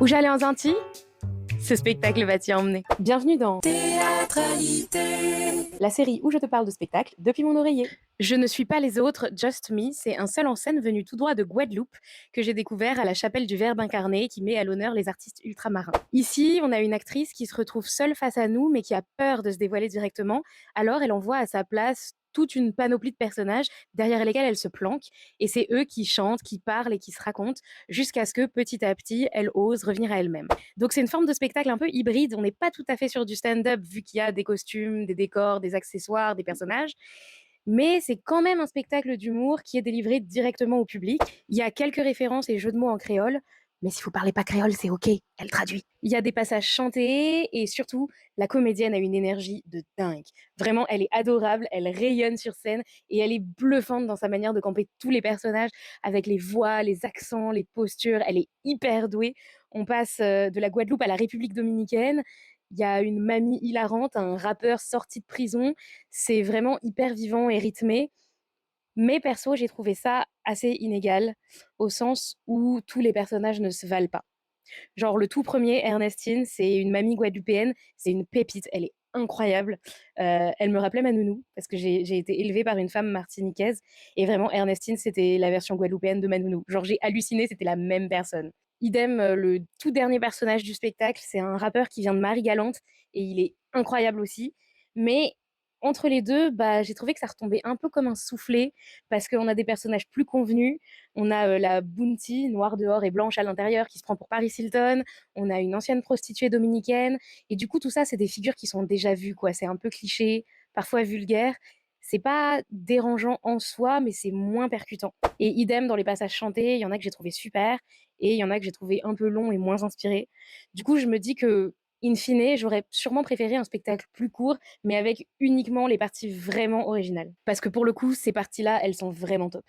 Où j'allais en Antilles, ce spectacle va t'y emmener. Bienvenue dans Théâtralité. la série où je te parle de spectacle depuis mon oreiller. Je ne suis pas les autres, Just Me, c'est un seul en scène venu tout droit de Guadeloupe que j'ai découvert à la chapelle du Verbe incarné qui met à l'honneur les artistes ultramarins. Ici, on a une actrice qui se retrouve seule face à nous mais qui a peur de se dévoiler directement, alors elle envoie à sa place toute une panoplie de personnages derrière lesquels elle se planque, et c'est eux qui chantent, qui parlent et qui se racontent jusqu'à ce que petit à petit, elle ose revenir à elle-même. Donc c'est une forme de spectacle un peu hybride, on n'est pas tout à fait sur du stand-up vu qu'il y a des costumes, des décors, des accessoires, des personnages, mais c'est quand même un spectacle d'humour qui est délivré directement au public. Il y a quelques références et jeux de mots en créole, mais si vous parlez pas créole, c'est ok, elle traduit. Il y a des passages chantés et surtout, la comédienne a une énergie de dingue. Vraiment, elle est adorable, elle rayonne sur scène et elle est bluffante dans sa manière de camper tous les personnages avec les voix, les accents, les postures. Elle est hyper douée. On passe de la Guadeloupe à la République dominicaine. Il y a une mamie hilarante, un rappeur sorti de prison. C'est vraiment hyper vivant et rythmé. Mais perso, j'ai trouvé ça assez inégal, au sens où tous les personnages ne se valent pas. Genre le tout premier, Ernestine, c'est une mamie guadeloupéenne, c'est une pépite, elle est incroyable. Elle me rappelait ma nounou, parce que j'ai été élevée par une femme martiniquaise, et vraiment Ernestine, c'était la version guadeloupéenne de ma nounou. Genre j'ai halluciné, c'était la même personne. Idem, le tout dernier personnage du spectacle, c'est un rappeur qui vient de Marie-Galante, et il est incroyable aussi. Mais entre les deux, bah, j'ai trouvé que ça retombait un peu comme un soufflet, parce qu'on a des personnages plus convenus. On a la Bounty, noire dehors et blanche à l'intérieur, qui se prend pour Paris Hilton. On a une ancienne prostituée dominicaine. Et du coup, tout ça, c'est des figures qui sont déjà vues, quoi. C'est un peu cliché, parfois vulgaire. C'est pas dérangeant en soi, mais c'est moins percutant. Et idem dans les passages chantés, il y en a que j'ai trouvé super, et il y en a que j'ai trouvé un peu long et moins inspiré. Du coup, je me dis que, in fine, j'aurais sûrement préféré un spectacle plus court, mais avec uniquement les parties vraiment originales. Parce que pour le coup, ces parties-là, elles sont vraiment top.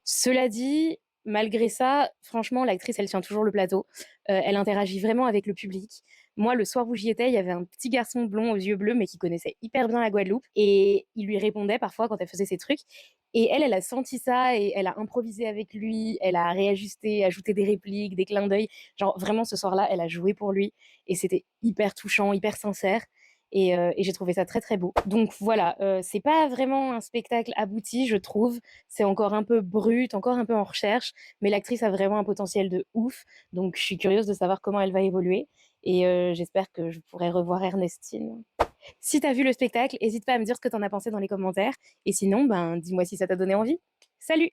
Cela dit, malgré ça, franchement, l'actrice, elle tient toujours le plateau. Elle interagit vraiment avec le public. Moi, le soir où j'y étais, il y avait un petit garçon blond aux yeux bleus, mais qui connaissait hyper bien la Guadeloupe. Et il lui répondait parfois quand elle faisait ses trucs. Et elle a senti ça et elle a improvisé avec lui. Elle a réajusté, ajouté des répliques, des clins d'œil. Genre, vraiment, ce soir-là, elle a joué pour lui. Et c'était hyper touchant, hyper sincère. Et j'ai trouvé ça très très beau. Donc voilà, c'est pas vraiment un spectacle abouti, je trouve. C'est encore un peu brut, encore un peu en recherche, mais l'actrice a vraiment un potentiel de ouf. Donc je suis curieuse de savoir comment elle va évoluer. Et j'espère que je pourrai revoir Ernestine. Si t'as vu le spectacle, n'hésite pas à me dire ce que t'en as pensé dans les commentaires. Et sinon, ben dis-moi si ça t'a donné envie. Salut!